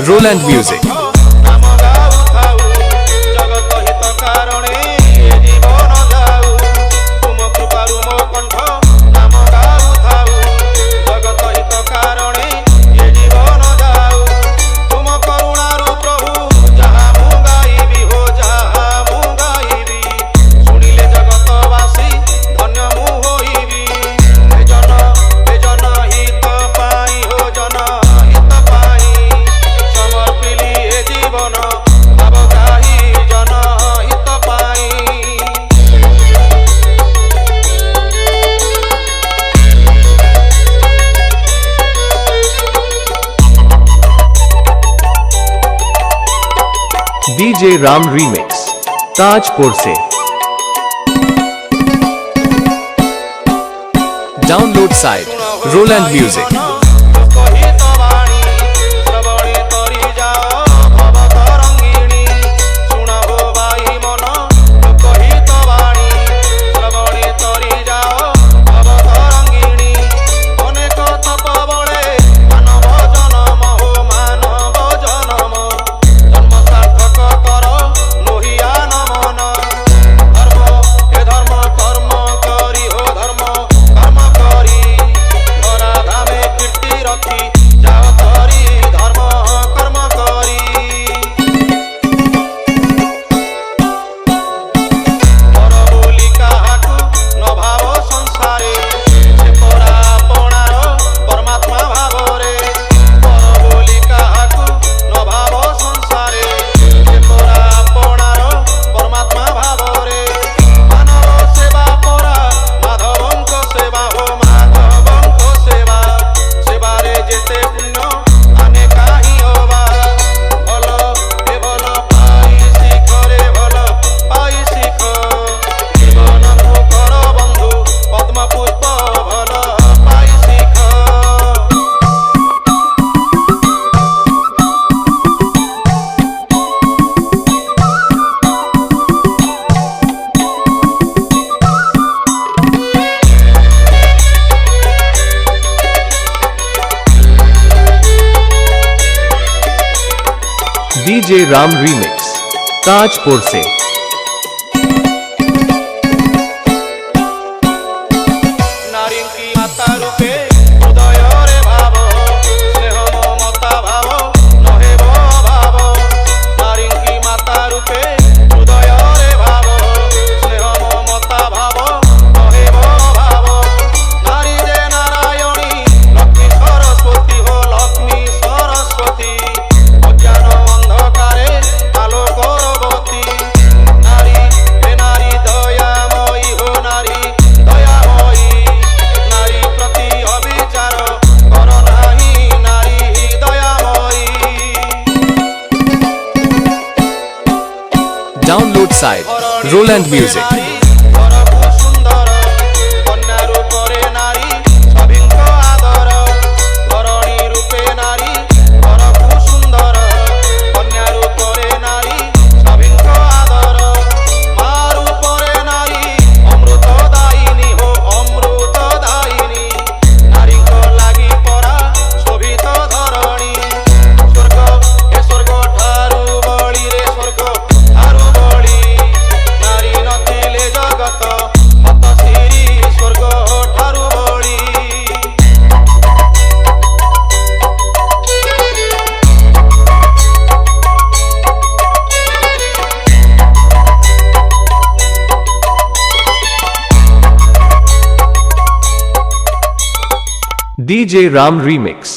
Roland Music। DJ Ram remix Tajpur से। Download site Roland music. DJ Ram remix Tajpur से। नारी की माता रूपे हृदय रे भाव स्नेह ममता भाव नहेब भाव। नारी की माता रूपे हृदय रे भाव स्नेह ममता भाव नहेब भाव। नारी जे नारायणी लक्ष्मी सरस्वती हो लक्ष्मी सरस्वती अज्ञान अंधकारे आलोकरवती। नारी हे नारी दयामयी हो नारी दयामयी। नारी प्रति अविचार कर नाही नारी दयामयी। Download site Roland music. DJ Ram remix.